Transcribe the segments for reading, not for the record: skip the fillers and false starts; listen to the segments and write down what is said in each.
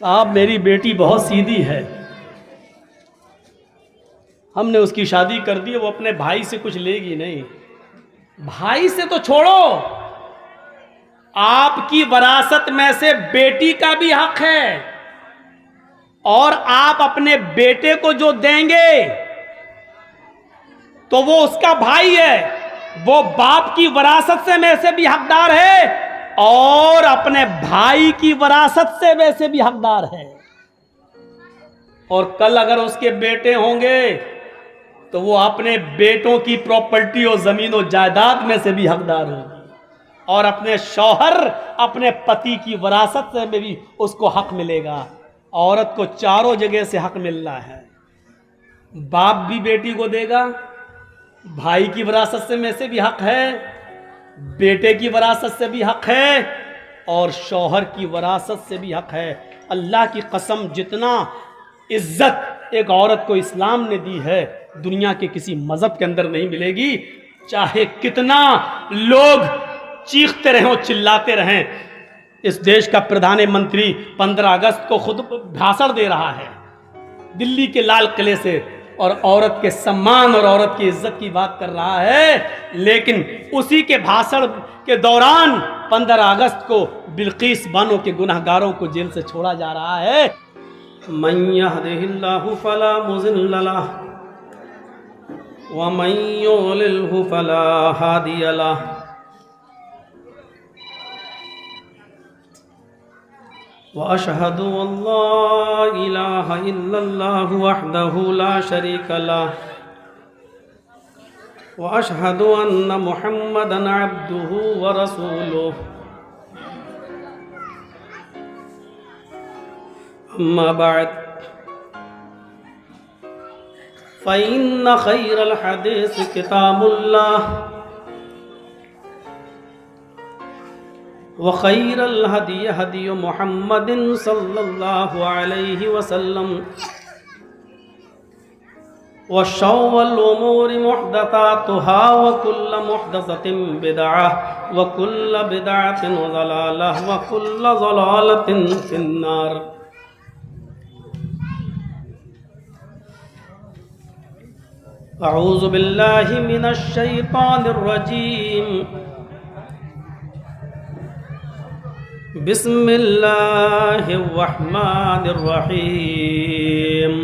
साहब मेरी बेटी बहुत सीधी है, हमने उसकी शादी कर दी, वो अपने भाई से कुछ लेगी नहीं। भाई से तो छोड़ो, आपकी वरासत में से बेटी का भी हक है, और आप अपने बेटे को जो देंगे तो वो उसका भाई है, वो बाप की वरासत से में से भी हकदार है और अपने भाई की वरासत से वैसे भी हकदार है। और कल अगर उसके बेटे होंगे तो वो अपने बेटों की प्रॉपर्टी और जमीन और जायदाद में से भी हकदार होगी, और अपने शौहर अपने पति की वरासत से में भी उसको हक मिलेगा। औरत को चारों जगह से हक मिल रहा है। बाप भी बेटी को देगा, भाई की वरासत से में से भी हक है, बेटे की वरासत से भी हक है, और शौहर की वरासत से भी हक है। अल्लाह की कसम, जितना इज्जत एक औरत को इस्लाम ने दी है दुनिया के किसी मजहब के अंदर नहीं मिलेगी। चाहे कितना लोग चीखते रहें और चिल्लाते रहें, इस देश का प्रधानमंत्री 15 अगस्त को खुद भाषण दे रहा है दिल्ली के लाल किले से, और औरत के सम्मान और औरत की इज्जत की बात कर रहा है, लेकिन उसी के भाषण के दौरान 15 अगस्त को बिल्किस बानो के गुनहगारों को जेल से छोड़ा जा रहा है। मन यहदिहिल्लाहु फला मुज़िल्ल लहु व मन युज़लिल्हु फला हादिय लहु। व अशहदु अल्ला इलाहा इल्लल्लाहु वहदहु ला शरीका लहु व अशहदु अन्न मुहम्मदन अब्दुहु व रसूलुहु। अम्मा बाद फ़इन्न खैरल हदीस किताबुल्लाह व खैरल हदी हदी मुहम्मदिन सल्लल्लाहु अलैहि वसल्लम व शर्रल उमूरि मुहदसातुहा व कुल्लु मुहदसतिन बिदअह व कुल्लु बिदअतिन ज़लालह व कुल्लु ज़लालतिन फिन्नार। अऊज़ु बिल्लाहि मिनश शैतानिर रजीम। बिस्मिल्लाहिर रहमानिर रहीम।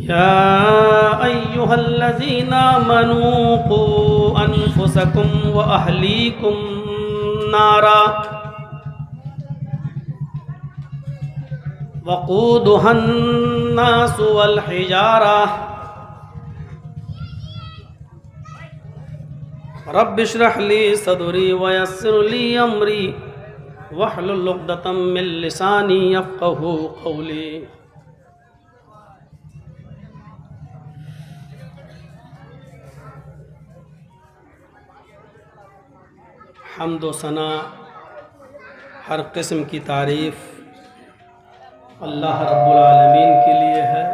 या अय्युहल्लज़ीना आमनू क़ू अनफुसकुम व अहलीकुम नारा वक़ूदुहन नासु वल हिजारा रब्बि इश्रह ली सदरी व यस्सिर ली अमरी वहलुल उक़दतम मिन लिसानी यफ़क़हू क़ौली। हम्द व सना, हर किस्म की तारीफ़ अल्लाह रब्बुल आलमीन के लिए है,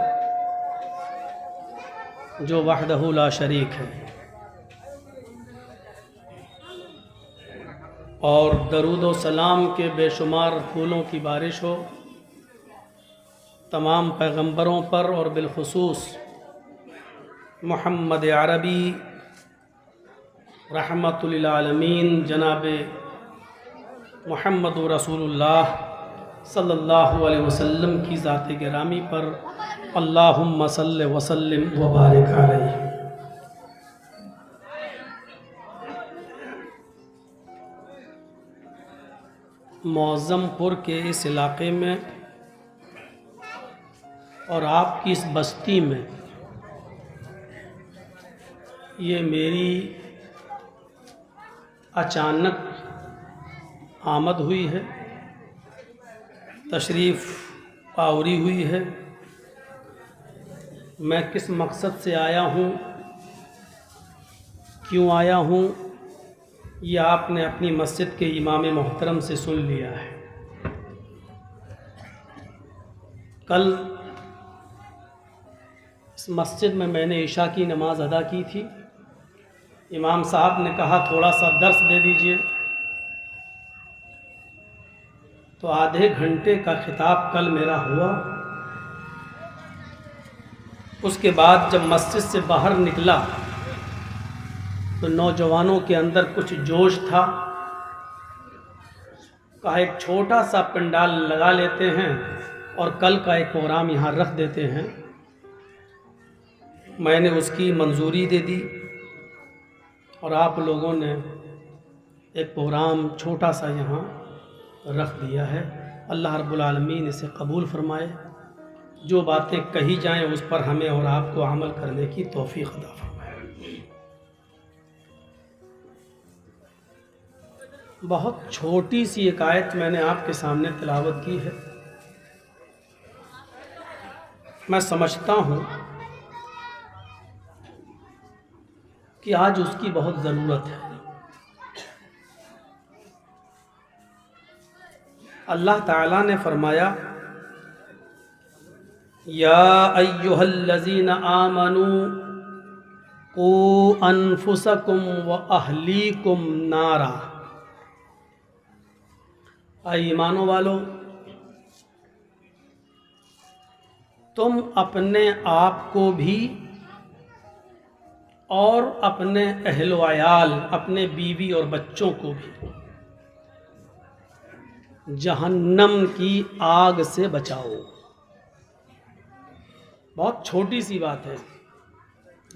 जो वहदहु ला शरीक है। और दरूद व सलाम के बेशुमार फूलों की बारिश हो तमाम पैगंबरों पर, और बिलखुसूस मुहम्मद अरबी रहमतुल लिल आलमीन जनाब मुहम्मद रसूलुल्लाह सल्लल्लाहु अलैहि वसल्लम की ज़ात गिरामी पर अल्लाहुम्मा सल्लि व सल्लिम व बारिक अलैहि। मौज़मपुर के इस इलाक़े में और आपकी इस बस्ती में ये मेरी अचानक आमद हुई है, तशरीफ़ आवरी हुई है। मैं किस मकसद से आया हूँ, क्यों आया हूँ, ये आपने अपनी मस्जिद के इमाम मोहतरम से सुन लिया है। कल इस मस्जिद में मैंने इशा की नमाज़ अदा की थी। इमाम साहब ने कहा थोड़ा सा दर्स दे दीजिए, तो आधे घंटे का खिताब कल मेरा हुआ। उसके बाद जब मस्जिद से बाहर निकला तो नौजवानों के अंदर कुछ जोश था। कहा एक छोटा सा पंडाल लगा लेते हैं और कल का एक प्रोग्राम यहाँ रख देते हैं। मैंने उसकी मंजूरी दे दी और आप लोगों ने एक प्रोग्राम छोटा सा यहाँ रख दिया है। अल्लाह रब्बुल आलमीन इसे कबूल फरमाए। जो बातें कही जाएं उस पर हमें और आपको अमल करने की तौफीक अता फरमाए। बहुत छोटी सी एक आयत मैंने आपके सामने तिलावत की है। मैं समझता हूँ कि आज उसकी बहुत ज़रूरत है। अल्लाह ताला ने फरमाया, या अय्युहल्लज़ीना आमनू कू अनफुसकुम व अहलीकुम नारा। ईमानो वालो, तुम अपने आप को भी और अपने अहल व अयाल, अपने बीवी और बच्चों को भी जहन्नम की आग से बचाओ। बहुत छोटी सी बात है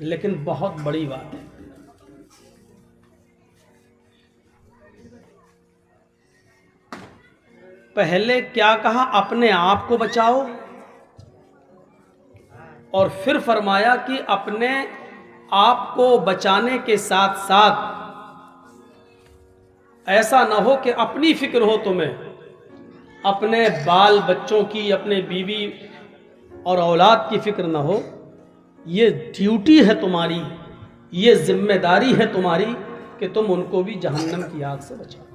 लेकिन बहुत बड़ी बात है। पहले क्या कहा? अपने आप को बचाओ, और फिर फरमाया कि अपने आप को बचाने के साथ साथ ऐसा ना हो कि अपनी फिक्र हो तुम्हें, अपने बाल बच्चों की, अपने बीवी और औलाद की फिक्र ना हो। ये ड्यूटी है तुम्हारी, ये जिम्मेदारी है तुम्हारी कि तुम उनको भी जहन्नम की आग से बचाओ।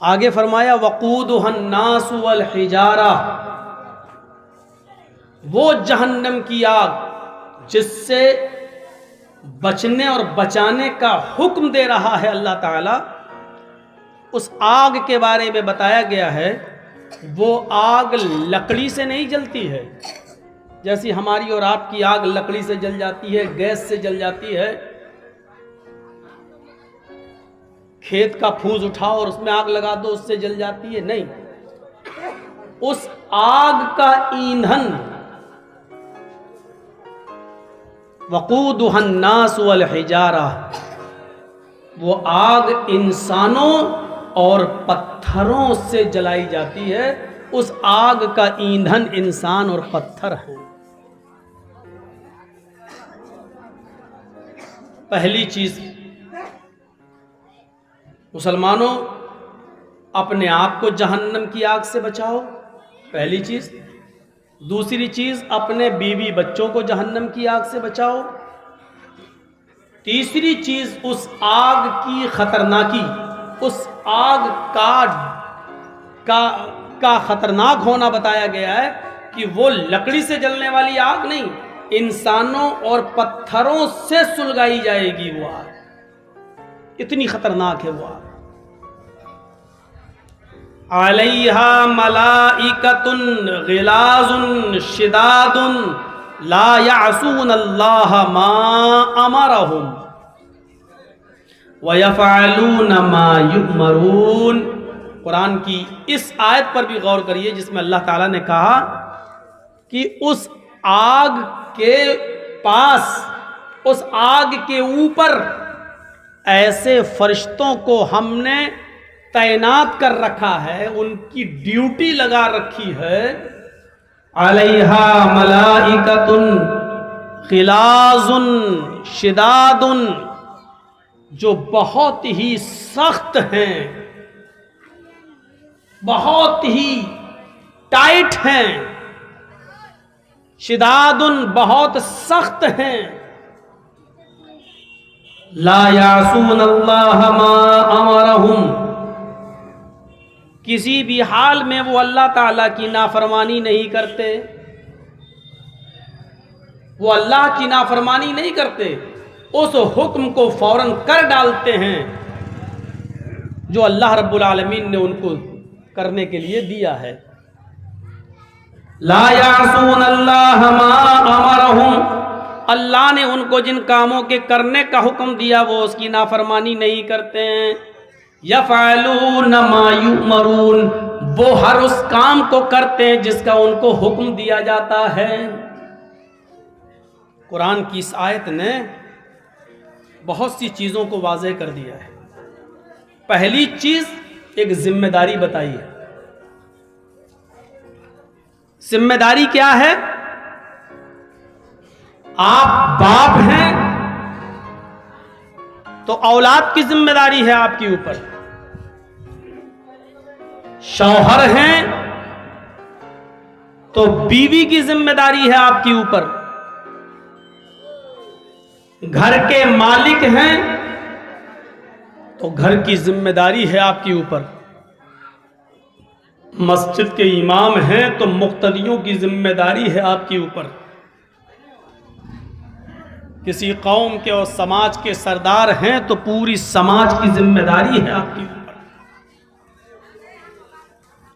आगे फरमाया, वक़ूदुहन्नास वल हिजारा, वो जहन्नम की आग जिससे बचने और बचाने का हुक्म दे रहा है अल्लाह ताला। उस आग के बारे में बताया गया है, वो आग लकड़ी से नहीं जलती है जैसी हमारी और आपकी आग लकड़ी से जल जाती है, गैस से जल जाती है। खेत का फूस उठाओ और उसमें आग लगा दो, उससे जल जाती है? नहीं। उस आग का ईंधन वक़ूदुहन्नास वल हिजारा, वो आग इंसानों और पत्थरों से जलाई जाती है। उस आग का ईंधन इंसान और पत्थर है। पहली चीज, मुसलमानों, अपने आप को जहन्नम की आग से बचाओ, पहली चीज। दूसरी चीज, अपने बीवी बच्चों को जहन्नम की आग से बचाओ। तीसरी चीज, उस आग की खतरनाकी, उस आग का खतरनाक होना बताया गया है कि वो लकड़ी से जलने वाली आग नहीं, इंसानों और पत्थरों से सुलगाई जाएगी वो आग। इतनी खतरनाक है वो आग। अलैहा मलाइकतुन गिलाजुन शिदादुन ला यासून अल्लाह मा अमरहुम व यफअलून मा युमरून। कुरान की इस आयत पर भी गौर करिए जिसमें अल्लाह ताला ने कहा कि उस आग के पास, उस आग के ऊपर ऐसे फरिश्तों को हमने तैनात कर रखा है, उनकी ड्यूटी लगा रखी है। अलैहा मलाइकतुन गिलाजुन शिदादुन, जो बहुत ही सख्त हैं, बहुत ही टाइट हैं। शिदादुन, बहुत सख्त हैं। ला यासून अल्लाह मा अमरहुम, किसी भी हाल में वो अल्लाह ताला की नाफरमानी नहीं करते, वो अल्लाह की नाफरमानी नहीं करते, उस हुक्म को फौरन कर डालते हैं। जो अल्लाह रब्बुल आलमीन ने उनको करने के लिए दिया है। ला यासून अल्लाह मा अमरहुम, अल्लाह ने उनको जिन कामों के करने का हुक्म दिया वो उसकी नाफरमानी नहीं करते हैं। यफ़अलून मा युमरून, वो हर उस काम को करते हैं जिसका उनको हुक्म दिया जाता है। कुरान की इस आयत ने बहुत सी चीज़ों को वाज़ेह कर दिया है। पहली चीज़ एक जिम्मेदारी बताई है। जिम्मेदारी क्या है? आप बाप हैं तो औलाद की जिम्मेदारी है आपके ऊपर। शौहर हैं तो बीवी की जिम्मेदारी है आपके ऊपर। घर के मालिक हैं तो घर की जिम्मेदारी है आपके ऊपर। मस्जिद के इमाम हैं तो मुक्तदियों की जिम्मेदारी है आपके ऊपर। किसी कौम के और समाज के सरदार हैं तो पूरी समाज की जिम्मेदारी है आपकी।